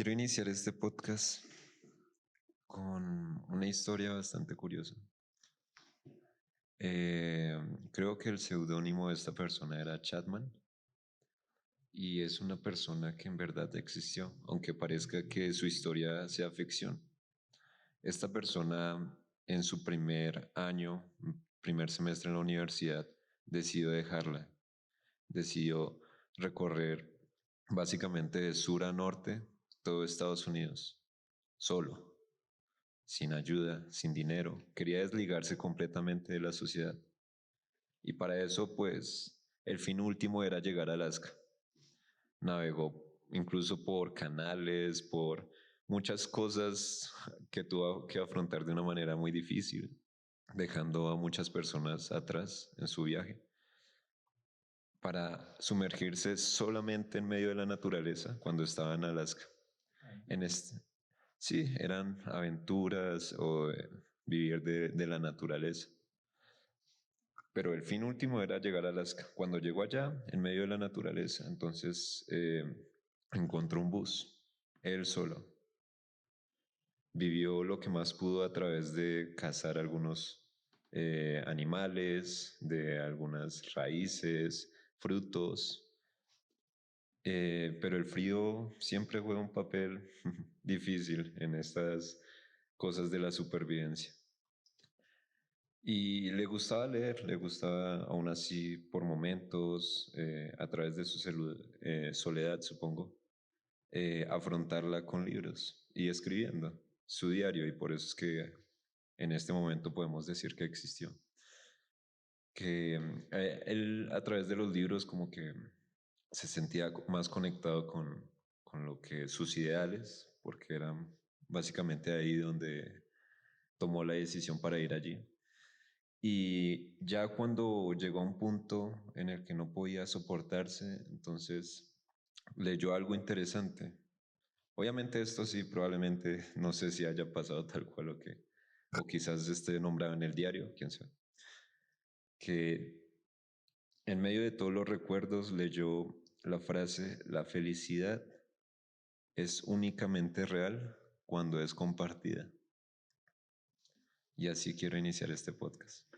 Quiero iniciar este podcast con una historia bastante curiosa. Eh, Creo que el seudónimo de esta persona era Chapman y es una persona que en verdad existió, aunque parezca que su historia sea ficción. Esta persona en su primer año, primer semestre en la universidad, decidió dejarla, decidió recorrer básicamente de sur a norte todo Estados Unidos, solo, sin ayuda, sin dinero. Quería desligarse completamente de la sociedad. Y para eso, pues, el fin último era llegar a Alaska. Navegó incluso por canales, por muchas cosas que tuvo que afrontar de una manera muy difícil, dejando a muchas personas atrás en su viaje, para sumergirse solamente en medio de la naturaleza cuando estaba en Alaska. En este, sí, eran aventuras o vivir de la naturaleza. Pero el fin último era llegar a Alaska. Cuando llegó allá, en medio de la naturaleza, entonces encontró un bus, él solo. Vivió lo que más pudo a través de cazar algunos animales, de algunas raíces, frutos. Pero el frío siempre juega un papel difícil en estas cosas de la supervivencia. Y le gustaba leer, le gustaba aún así por momentos, a través de su soledad, supongo, afrontarla con libros y escribiendo su diario, y por eso es que en este momento podemos decir que existió. Que él a través de los libros como que se sentía más conectado con lo que sus ideales, porque eran básicamente ahí donde tomó la decisión para ir allí. Y ya cuando llegó a un punto en el que no podía soportarse, entonces leyó algo interesante. Obviamente esto sí, probablemente no sé si haya pasado tal cual o quizás esté nombrado en el diario, quién sabe. Que en medio de todos los recuerdos leyó la frase: la felicidad es únicamente real cuando es compartida. Y así quiero iniciar este podcast.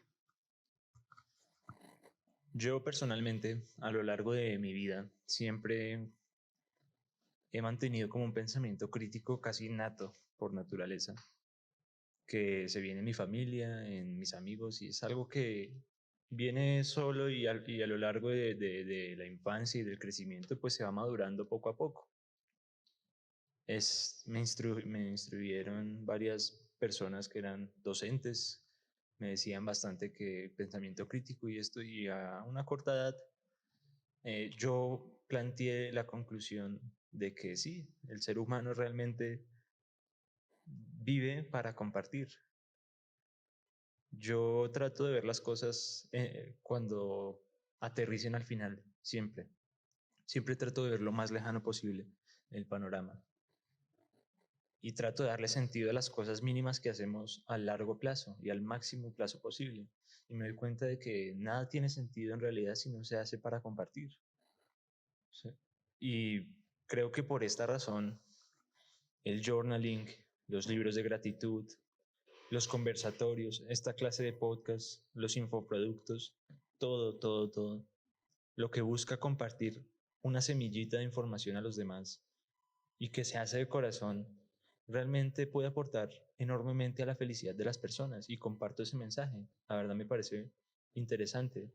Yo personalmente, a lo largo de mi vida, siempre he mantenido como un pensamiento crítico casi innato por naturaleza, que se viene en mi familia, en mis amigos, y es algo que viene solo y a lo largo de la infancia y del crecimiento, pues se va madurando poco a poco. Me instruyeron varias personas que eran docentes, me decían bastante que pensamiento crítico y esto, y a una corta edad yo planteé la conclusión de que sí, el ser humano realmente vive para compartir. Yo trato de ver las cosas cuando aterricen al final, siempre. Siempre trato de ver lo más lejano posible el panorama. Y trato de darle sentido a las cosas mínimas que hacemos a largo plazo y al máximo plazo posible. Y me doy cuenta de que nada tiene sentido en realidad si no se hace para compartir. ¿Sí? Y creo que por esta razón el journaling, los libros de gratitud, los conversatorios, esta clase de podcast, los infoproductos, todo, lo que busca compartir una semillita de información a los demás y que se hace de corazón, realmente puede aportar enormemente a la felicidad de las personas, y comparto ese mensaje. La verdad me parece interesante.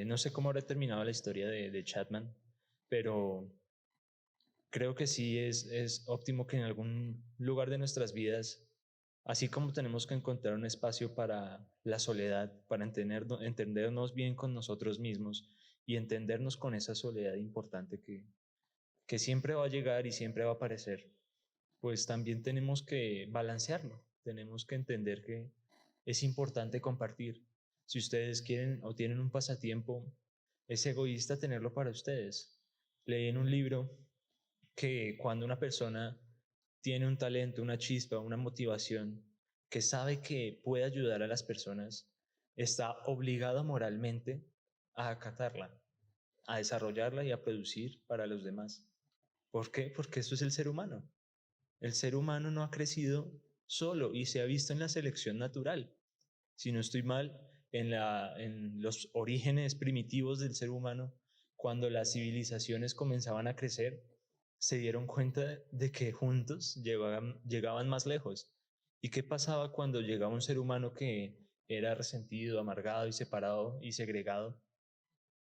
No sé cómo habrá terminado la historia de Chapman, pero creo que sí es óptimo que en algún lugar de nuestras vidas, así como tenemos que encontrar un espacio para la soledad, para entendernos bien con nosotros mismos y entendernos con esa soledad importante que siempre va a llegar y siempre va a aparecer, pues también tenemos que balancearlo, tenemos que entender que es importante compartir. Si ustedes quieren o tienen un pasatiempo, es egoísta tenerlo para ustedes. Leí en un libro que cuando una persona tiene un talento, una chispa, una motivación, que sabe que puede ayudar a las personas, está obligado moralmente a acatarla, a desarrollarla y a producir para los demás. ¿Por qué? Porque eso es el ser humano. El ser humano no ha crecido solo y se ha visto en la selección natural. Si no estoy mal, en los orígenes primitivos del ser humano, cuando las civilizaciones comenzaban a crecer, se dieron cuenta de que juntos llegaban más lejos. ¿Y qué pasaba cuando llegaba un ser humano que era resentido, amargado y separado y segregado?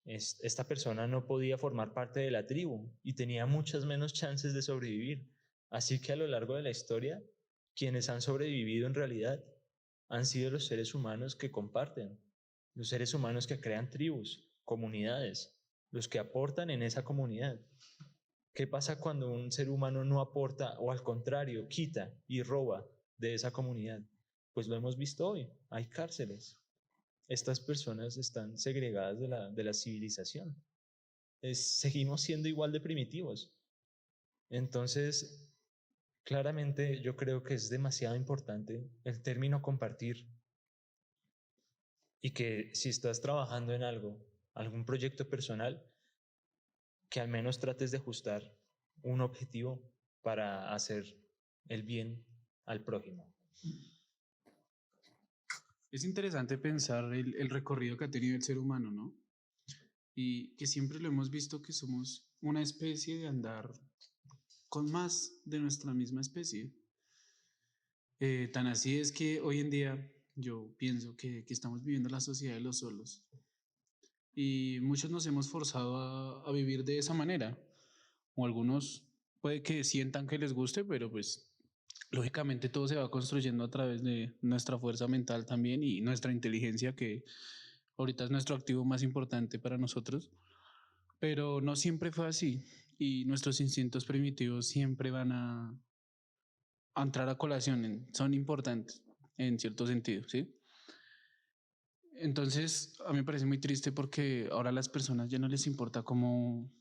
Esta persona no podía formar parte de la tribu y tenía muchas menos chances de sobrevivir. Así que a lo largo de la historia, quienes han sobrevivido en realidad han sido los seres humanos que comparten, los seres humanos que crean tribus, comunidades, los que aportan en esa comunidad. ¿Qué pasa cuando un ser humano no aporta o al contrario quita y roba de esa comunidad? Pues lo hemos visto hoy, hay cárceles. Estas personas están segregadas de la civilización. Seguimos siendo igual de primitivos. Entonces, claramente yo creo que es demasiado importante el término compartir y que si estás trabajando en algo, algún proyecto personal, que al menos trates de ajustar un objetivo para hacer el bien al prójimo. Es interesante pensar el recorrido que ha tenido el ser humano, ¿no? Y que siempre lo hemos visto que somos una especie de andar con más de nuestra misma especie. Tan así es que hoy en día yo pienso que estamos viviendo la sociedad de los solos y muchos nos hemos forzado a vivir de esa manera, o algunos puede que sientan que les guste, pero pues lógicamente todo se va construyendo a través de nuestra fuerza mental también y nuestra inteligencia, que ahorita es nuestro activo más importante para nosotros, pero no siempre fue así y nuestros instintos primitivos siempre van a entrar a colación, son importantes en cierto sentido, ¿sí? Entonces, a mí me parece muy triste porque ahora a las personas ya no les importa cómo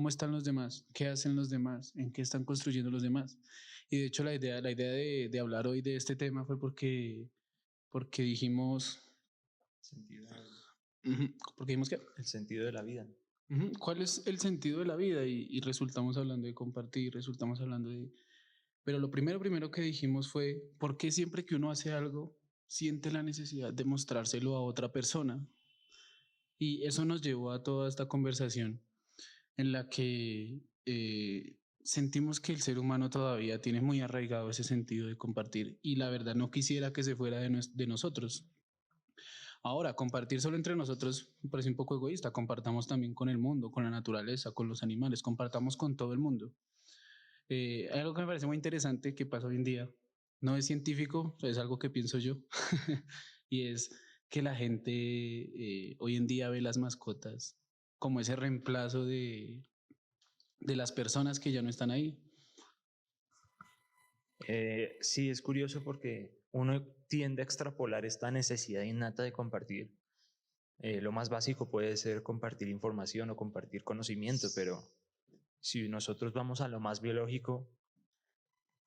están los demás, qué hacen los demás, en qué están construyendo los demás. Y de hecho la idea de hablar hoy de este tema fue porque dijimos, Sentido, porque dijimos que, el sentido de la vida. ¿cuál es el sentido de la vida? Y resultamos hablando de compartir, resultamos hablando de... Pero lo primero que dijimos fue, ¿por qué siempre que uno hace algo siente la necesidad de mostrárselo a otra persona? Y eso nos llevó a toda esta conversación en la que sentimos que el ser humano todavía tiene muy arraigado ese sentido de compartir y la verdad no quisiera que se fuera de nosotros. Ahora, compartir solo entre nosotros me parece un poco egoísta. Compartamos también con el mundo, con la naturaleza, con los animales, compartamos con todo el mundo. Hay algo que me parece muy interesante que pasa hoy en día. No es científico, es algo que pienso yo. Y es que la gente hoy en día ve las mascotas como ese reemplazo de las personas que ya no están ahí. Sí, es curioso porque uno tiende a extrapolar esta necesidad innata de compartir. Lo más básico puede ser compartir información o compartir conocimiento, pero si nosotros vamos a lo más biológico,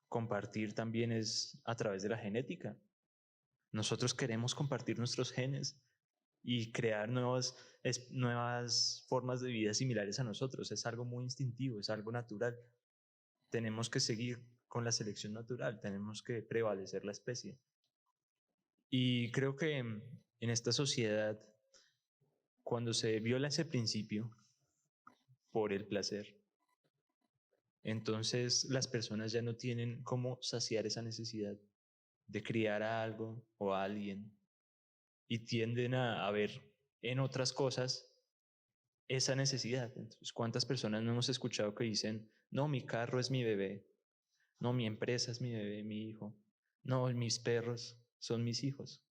compartir también es a través de la genética. Nosotros queremos compartir nuestros genes y crear nuevas formas de vida similares a nosotros. Es algo muy instintivo, es algo natural. Tenemos que seguir con la selección natural, tenemos que prevalecer la especie. Y creo que en esta sociedad, cuando se viola ese principio por el placer, entonces las personas ya no tienen cómo saciar esa necesidad de criar a algo o a alguien y tienden a ver en otras cosas esa necesidad. Entonces, ¿cuántas personas no hemos escuchado que dicen, no, mi carro es mi bebé, no, mi empresa es mi bebé, mi hijo, no, mis perros son mis hijos?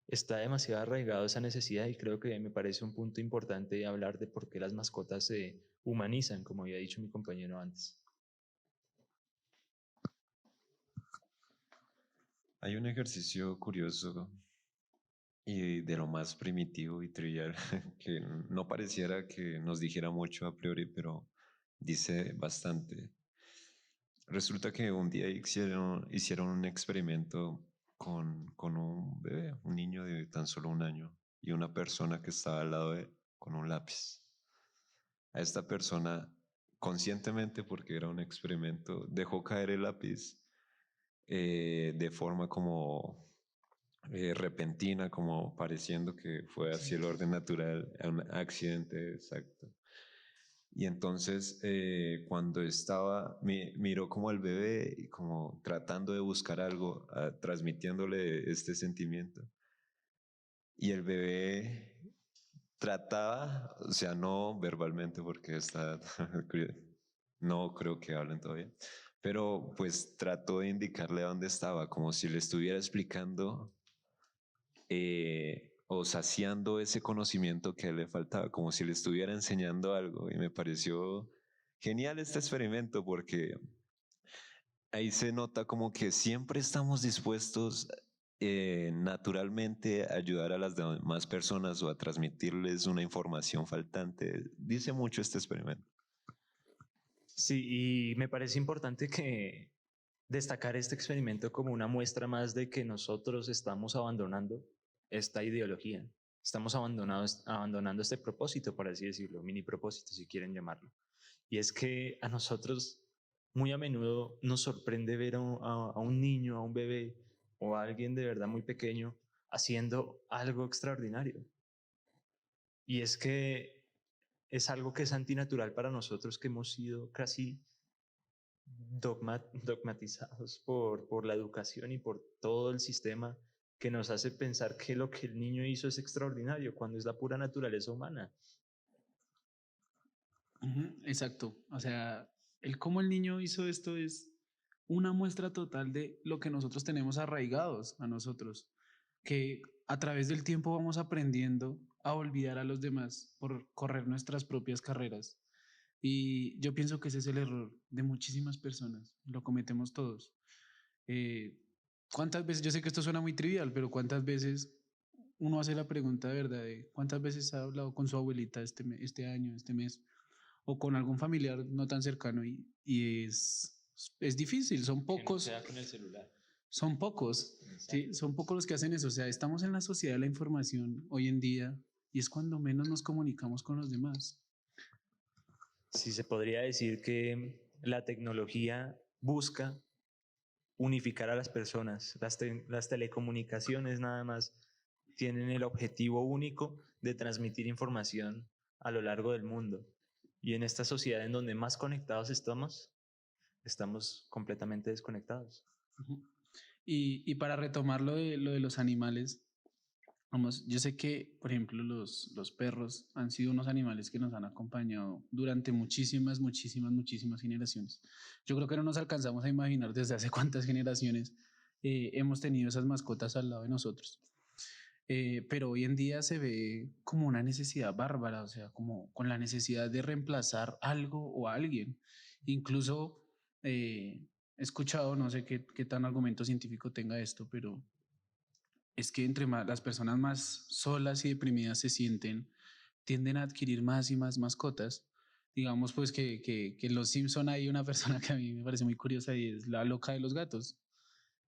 Está demasiado arraigado esa necesidad y creo que me parece un punto importante hablar de por qué las mascotas se humanizan, como había dicho mi compañero antes. Hay un ejercicio curioso y de lo más primitivo y trivial que no pareciera que nos dijera mucho a priori, pero dice bastante. Resulta que un día hicieron un experimento con un bebé, un niño de tan solo un año, y una persona que estaba al lado de él con un lápiz. A esta persona conscientemente, porque era un experimento, dejó caer el lápiz de forma como repentina, como pareciendo que fue así el orden natural, un accidente exacto. Y entonces cuando estaba, miró como al bebé y como tratando de buscar algo, transmitiéndole este sentimiento. Y el bebé trataba, o sea, no verbalmente porque está, no creo que hablen todavía, pero pues trató de indicarle a dónde estaba, como si le estuviera explicando o saciando ese conocimiento que le faltaba, como si le estuviera enseñando algo. Y me pareció genial este experimento porque ahí se nota como que siempre estamos dispuestos naturalmente a ayudar a las demás personas o a transmitirles una información faltante. Dice mucho este experimento. Sí, y me parece importante que destacar este experimento como una muestra más de que nosotros estamos abandonando esta ideología, estamos abandonando este propósito, por así decirlo, mini propósito si quieren llamarlo. Y es que a nosotros muy a menudo nos sorprende ver a un niño, a un bebé o a alguien de verdad muy pequeño haciendo algo extraordinario. Y es que es algo que es antinatural para nosotros que hemos sido casi dogmatizados por la educación y por todo el sistema que nos hace pensar que lo que el niño hizo es extraordinario cuando es la pura naturaleza humana. Exacto. O sea, el cómo el niño hizo esto es una muestra total de lo que nosotros tenemos arraigados a nosotros, que a través del tiempo vamos aprendiendo a olvidar a los demás por correr nuestras propias carreras. Y yo pienso que ese es el error de muchísimas personas, lo cometemos todos. Eh, ¿Cuántas veces, yo sé que esto suena muy trivial, pero cuántas veces uno hace la pregunta de verdad de cuántas veces ha hablado con su abuelita este año, este mes, o con algún familiar no tan cercano y es difícil, son Que no pocos, sea con el celular. son pocos, ¿sí? Exacto. Son pocos los que hacen eso, o sea, estamos en la sociedad de la información hoy en día y es cuando menos nos comunicamos con los demás. Sí, se podría decir que la tecnología busca unificar a las personas. Las telecomunicaciones nada más tienen el objetivo único de transmitir información a lo largo del mundo. Y en esta sociedad en donde más conectados estamos completamente desconectados. Ujú. Y para retomar lo de los animales, vamos, yo sé que, por ejemplo, los perros han sido unos animales que nos han acompañado durante muchísimas generaciones. Yo creo que no nos alcanzamos a imaginar desde hace cuántas generaciones hemos tenido esas mascotas al lado de nosotros. Pero hoy en día se ve como una necesidad bárbara, o sea, como con la necesidad de reemplazar algo o a alguien. Incluso he escuchado, no sé qué tan argumento científico tenga esto, pero es que entre más, las personas más solas y deprimidas se sienten, tienden a adquirir más y más mascotas. Digamos pues que en Los Simpson hay una persona que a mí me parece muy curiosa y es la loca de los gatos.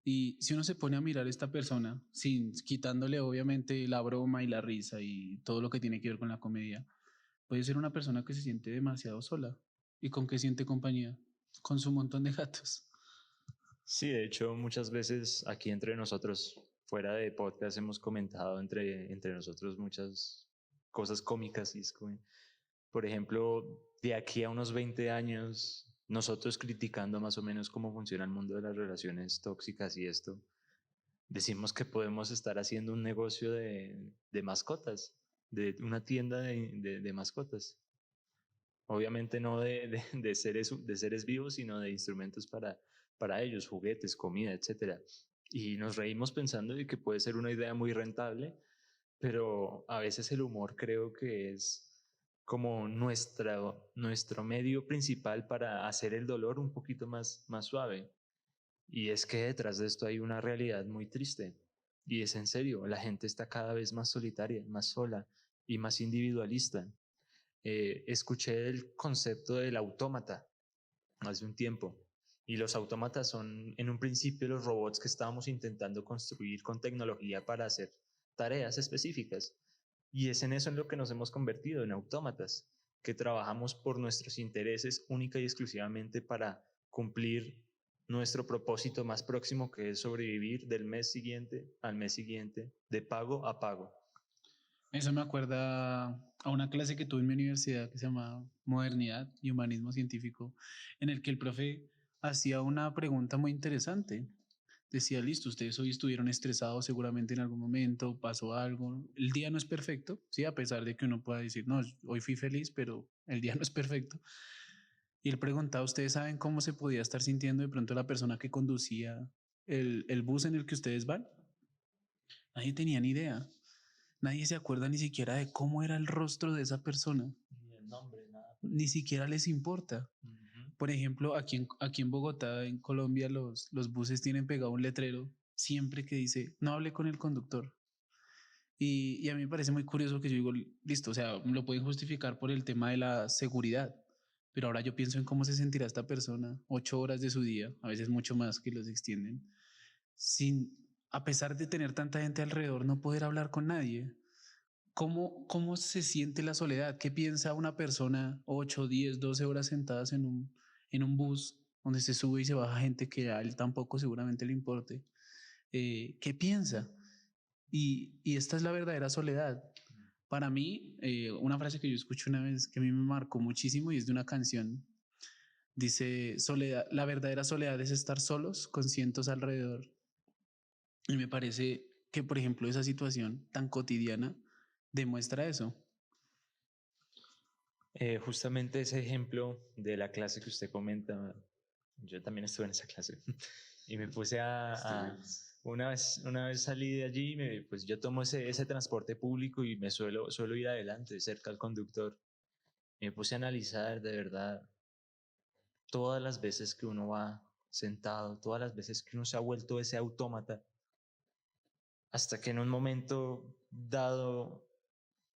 Y si uno se pone a mirar a esta persona, sin quitándole obviamente la broma y la risa y todo lo que tiene que ver con la comedia, puede ser una persona que se siente demasiado sola. ¿Y con qué siente compañía? Con su montón de gatos. Sí, de hecho, muchas veces aquí entre nosotros, fuera de podcast, hemos comentado entre nosotros muchas cosas cómicas. Y es como, por ejemplo, de aquí a unos 20 años, nosotros criticando más o menos cómo funciona el mundo de las relaciones tóxicas y esto, decimos que podemos estar haciendo un negocio de mascotas, de una tienda de mascotas. Obviamente no de seres vivos, sino de instrumentos para ellos, juguetes, comida, etc. Y nos reímos pensando de que puede ser una idea muy rentable, pero a veces el humor creo que es como nuestro medio principal para hacer el dolor un poquito más suave. Y es que detrás de esto hay una realidad muy triste. Y es en serio, la gente está cada vez más solitaria, más sola y más individualista. Escuché el concepto del autómata hace un tiempo. Y los autómatas son en un principio los robots que estábamos intentando construir con tecnología para hacer tareas específicas. Y es en eso en lo que nos hemos convertido, en autómatas. que trabajamos por nuestros intereses única y exclusivamente para cumplir nuestro propósito más próximo, que es sobrevivir del mes siguiente al mes siguiente, de pago a pago. Eso me acuerda a una clase que tuve en mi universidad que se llama Modernidad y Humanismo Científico, en el que el profe hacía una pregunta muy interesante. Decía, listo, ustedes hoy estuvieron estresados seguramente en algún momento, pasó algo. El día no es perfecto, sí, a pesar de que uno pueda decir, no, hoy fui feliz, pero el día no es perfecto. Y él preguntaba, ¿ustedes saben cómo se podía estar sintiendo de pronto la persona que conducía el bus en el que ustedes van? Nadie tenía ni idea. Nadie se acuerda ni siquiera de cómo era el rostro de esa persona. Ni el nombre, nada. Ni siquiera les importa. Por ejemplo, aquí en Bogotá, en Colombia, los buses tienen pegado un letrero siempre que dice, no hable con el conductor. Y a mí me parece muy curioso que yo digo, listo, o sea, lo pueden justificar por el tema de la seguridad, pero ahora yo pienso en cómo se sentirá esta persona 8 horas de su día, a veces mucho más que los extienden, sin, a pesar de tener tanta gente alrededor, no poder hablar con nadie. ¿Cómo se siente la soledad? ¿Qué piensa una persona 8, 10, 12 horas sentadas en un bus donde se sube y se baja gente que a él tampoco seguramente le importe? ¿Qué piensa? Y esta es la verdadera soledad. Para mí, una frase que yo escuché una vez que a mí me marcó muchísimo y es de una canción. Dice, soledad, la verdadera soledad es estar solos con cientos alrededor. Y me parece que, por ejemplo, esa situación tan cotidiana demuestra eso. Justamente ese ejemplo de la clase que usted comenta, yo también estuve en esa clase y me puse una vez salí de allí, pues yo tomo ese transporte público y me suelo ir adelante, cerca al conductor. Y me puse a analizar de verdad todas las veces que uno va sentado, todas las veces que uno se ha vuelto ese autómata, hasta que en un momento dado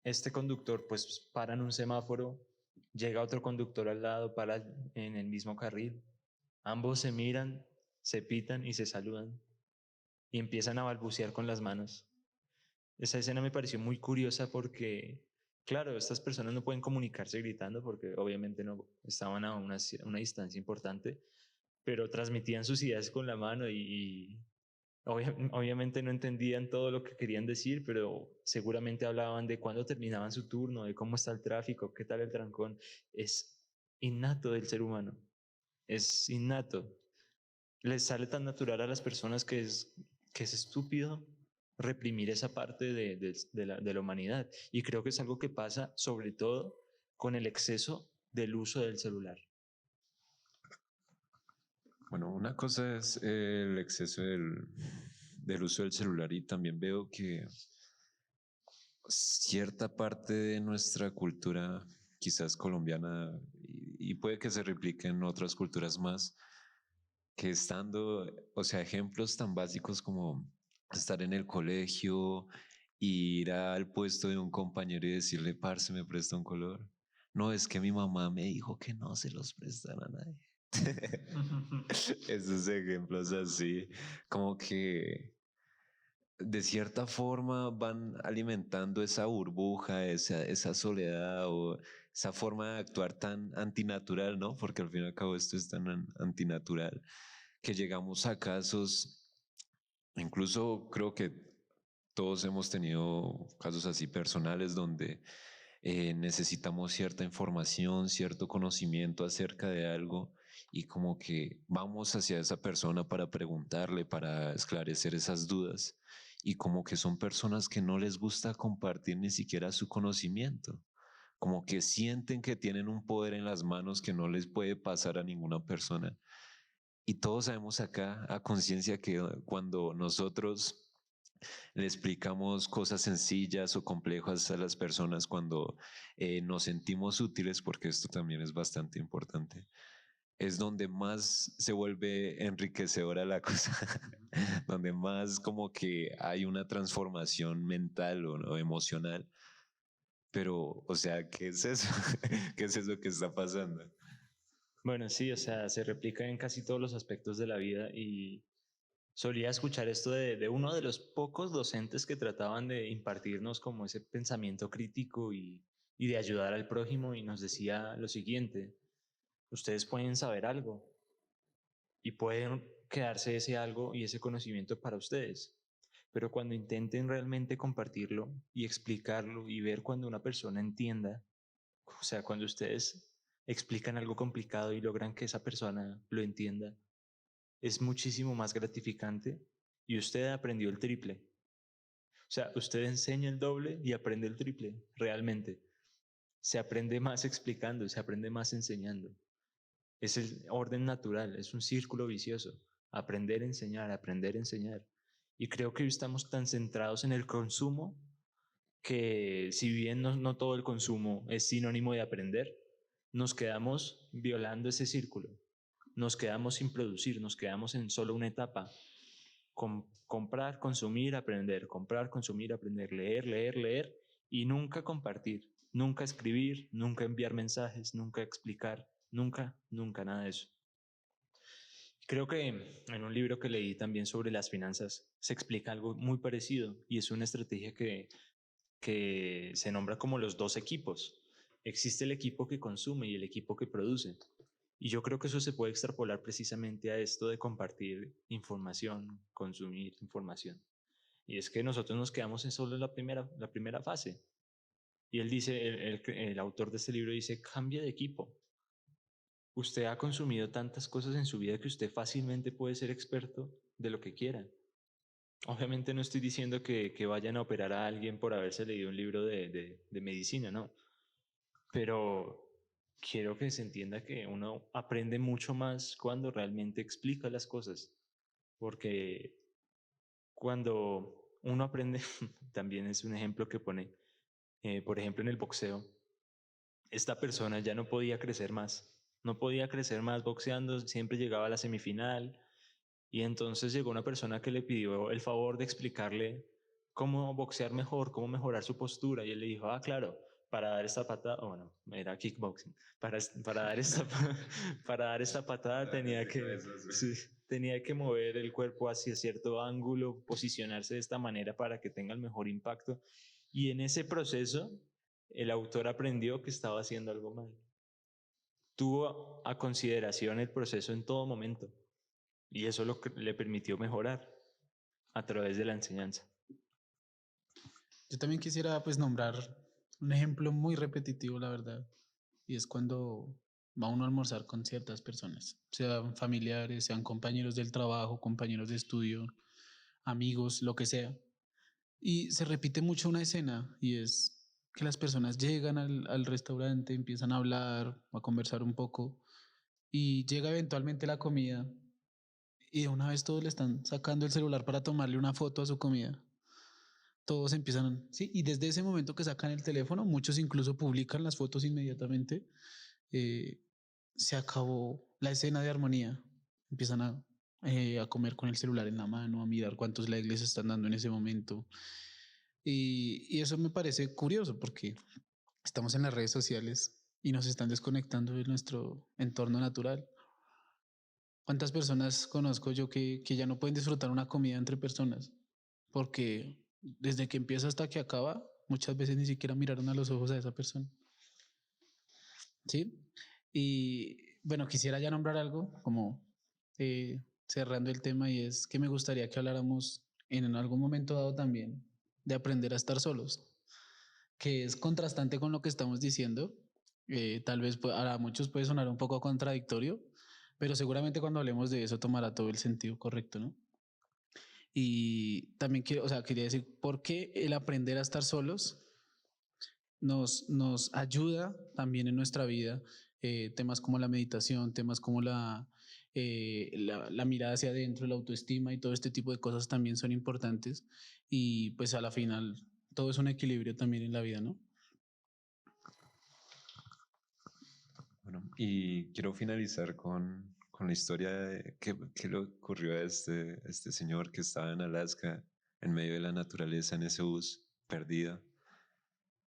este conductor pues para en un semáforo, llega otro conductor al lado, para en el mismo carril, ambos se miran, se pitan y se saludan y empiezan a balbucear con las manos. Esa escena me pareció muy curiosa porque, claro, estas personas no pueden comunicarse gritando porque obviamente no estaban a una distancia importante, pero transmitían sus ideas con la mano y obviamente no entendían todo lo que querían decir, pero seguramente hablaban de cuándo terminaban su turno, de cómo está el tráfico, qué tal el trancón. Es innato del ser humano, es innato. Les sale tan natural a las personas que es estúpido reprimir esa parte de la humanidad. Y creo que es algo que pasa sobre todo con el exceso del uso del celular. Bueno, una cosa es el exceso del uso del celular y también veo que cierta parte de nuestra cultura, quizás colombiana, y puede que se replique en otras culturas más, que estando, o sea, ejemplos tan básicos como estar en el colegio, ir al puesto de un compañero y decirle, parce, ¿me presta un color? No, es que mi mamá me dijo que no se los prestan a nadie. Esos ejemplos así, como que de cierta forma van alimentando esa burbuja, esa soledad o esa forma de actuar tan antinatural, ¿no? Porque al fin y al cabo esto es tan antinatural que llegamos a casos, incluso creo que todos hemos tenido casos así personales donde necesitamos cierta información, cierto conocimiento acerca de algo y como que vamos hacia esa persona para preguntarle, para esclarecer esas dudas y como que son personas que no les gusta compartir ni siquiera su conocimiento, como que sienten que tienen un poder en las manos que no les puede pasar a ninguna persona. Y todos sabemos acá a conciencia que cuando nosotros le explicamos cosas sencillas o complejas a las personas, cuando nos sentimos útiles, porque esto también es bastante importante, es donde más se vuelve enriquecedora la cosa, donde más como que hay una transformación mental o emocional. Pero, o sea, ¿qué es eso? ¿Qué es eso que está pasando? Bueno, sí, o sea, se replica en casi todos los aspectos de la vida y solía escuchar esto de uno de los pocos docentes que trataban de impartirnos como ese pensamiento crítico y de ayudar al prójimo, y nos decía lo siguiente: ustedes pueden saber algo y pueden quedarse ese algo y ese conocimiento para ustedes, pero cuando intenten realmente compartirlo y explicarlo y ver cuando una persona entienda, o sea, cuando ustedes explican algo complicado y logran que esa persona lo entienda, es muchísimo más gratificante y usted aprendió el triple. O sea, usted enseña el doble y aprende el triple, realmente. Se aprende más explicando, se aprende más enseñando. Es el orden natural, es un círculo vicioso. Aprender a enseñar, aprender a enseñar. Y creo que hoy estamos tan centrados en el consumo que, si bien no todo el consumo es sinónimo de aprender, nos quedamos violando ese círculo. Nos quedamos sin producir, nos quedamos en solo una etapa. Comprar, consumir, aprender, comprar, consumir, aprender, leer, leer, leer, y nunca compartir, nunca escribir, nunca enviar mensajes, nunca explicar, nunca, nunca nada de eso. Creo que en un libro que leí también sobre las finanzas se explica algo muy parecido, y es una estrategia que se nombra como los dos equipos. Existe el equipo que consume y el equipo que produce. Y yo creo que eso se puede extrapolar precisamente a esto de compartir información, consumir información. Y es que nosotros nos quedamos en solo la primera fase. Y él dice, el autor de este libro dice: cambie de equipo. Usted ha consumido tantas cosas en su vida que usted fácilmente puede ser experto de lo que quiera. Obviamente no estoy diciendo que vayan a operar a alguien por haberse leído un libro de medicina, no. Pero quiero que se entienda que uno aprende mucho más cuando realmente explica las cosas, porque cuando uno aprende, también es un ejemplo que pone, por ejemplo, en el boxeo, esta persona ya no podía crecer más, no podía crecer más boxeando, siempre llegaba a la semifinal, y entonces llegó una persona que le pidió el favor de explicarle cómo boxear mejor, cómo mejorar su postura, y él le dijo: ah, claro, para dar esta patada, bueno, era kickboxing, para dar esta patada tenía que mover el cuerpo hacia cierto ángulo, posicionarse de esta manera para que tenga el mejor impacto, y en ese proceso el autor aprendió que estaba haciendo algo mal. Tuvo a consideración el proceso en todo momento, y eso le permitió mejorar a través de la enseñanza. Yo también quisiera pues nombrar un ejemplo muy repetitivo, la verdad, y es cuando va uno a almorzar con ciertas personas, sean familiares, sean compañeros del trabajo, compañeros de estudio, amigos, lo que sea. Y se repite mucho una escena, y es que las personas llegan al restaurante, empiezan a hablar, a conversar un poco, y llega eventualmente la comida, y de una vez todos le están sacando el celular para tomarle una foto a su comida. Todos empiezan, sí, y desde ese momento que sacan el teléfono, muchos incluso publican las fotos inmediatamente. eh, Se acabó la escena de armonía. Empiezan a comer con el celular en la mano, a mirar cuántos likes les están dando en ese momento. Y eso me parece curioso porque estamos en las redes sociales y nos están desconectando de nuestro entorno natural. ¿Cuántas personas conozco yo que ya no pueden disfrutar una comida entre personas? Porque desde que empieza hasta que acaba, muchas veces ni siquiera miraron a los ojos a esa persona. ¿Sí? Y bueno, quisiera ya nombrar algo como cerrando el tema, y es que me gustaría que habláramos en algún momento dado también de aprender a estar solos, que es contrastante con lo que estamos diciendo. Tal vez a muchos puede sonar un poco contradictorio, pero seguramente cuando hablemos de eso tomará todo el sentido correcto, ¿no? Y también quería decir por qué el aprender a estar solos nos ayuda también en nuestra vida. Temas como la meditación, temas como la mirada hacia adentro, la autoestima y todo este tipo de cosas también son importantes, y pues a la final todo es un equilibrio también en la vida, ¿no? Bueno, y quiero finalizar con la historia de que le ocurrió a este señor que estaba en Alaska, en medio de la naturaleza, en ese bus, perdido.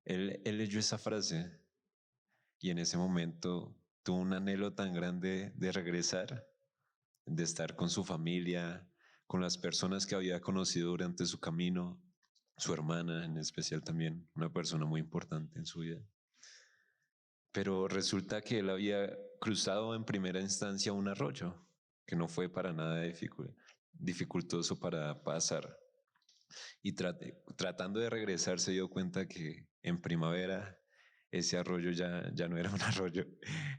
Él leyó esa frase y en ese momento tuvo un anhelo tan grande de regresar, de estar con su familia, con las personas que había conocido durante su camino, su hermana en especial también, una persona muy importante en su vida. pero resulta que él había cruzado en primera instancia un arroyo, que no fue para nada dificultoso para pasar. Y tratando de regresar se dio cuenta que en primavera ese arroyo ya no era un arroyo,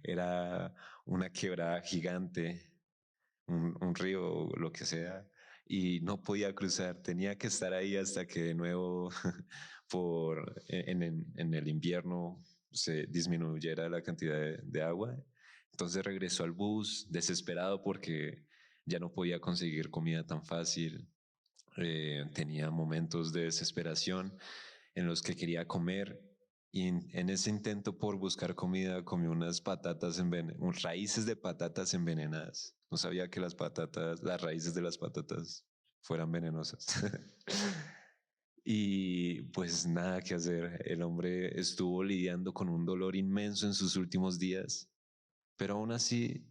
era una quebrada gigante, un río, lo que sea, y no podía cruzar, tenía que estar ahí hasta que de nuevo en el invierno se disminuyera la cantidad de agua. Entonces regresó al bus desesperado porque ya no podía conseguir comida tan fácil. Tenía momentos de desesperación en los que quería comer y en ese intento por buscar comida comí unas raíces de patatas envenenadas. No sabía que las raíces de las patatas fueran venenosas. Y pues nada que hacer. El hombre estuvo lidiando con un dolor inmenso en sus últimos días, pero aún así,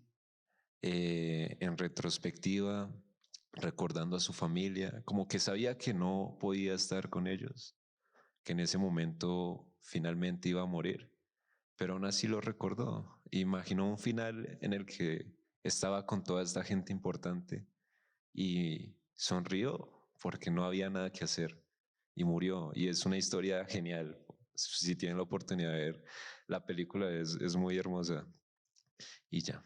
en retrospectiva, recordando a su familia, como que sabía que no podía estar con ellos, que en ese momento finalmente iba a morir, pero aún así lo recordó. Imaginó un final en el que estaba con toda esta gente importante y sonrió porque no había nada que hacer y murió. Y es una historia genial. Si tienen la oportunidad de ver la película, es muy hermosa. Y ya.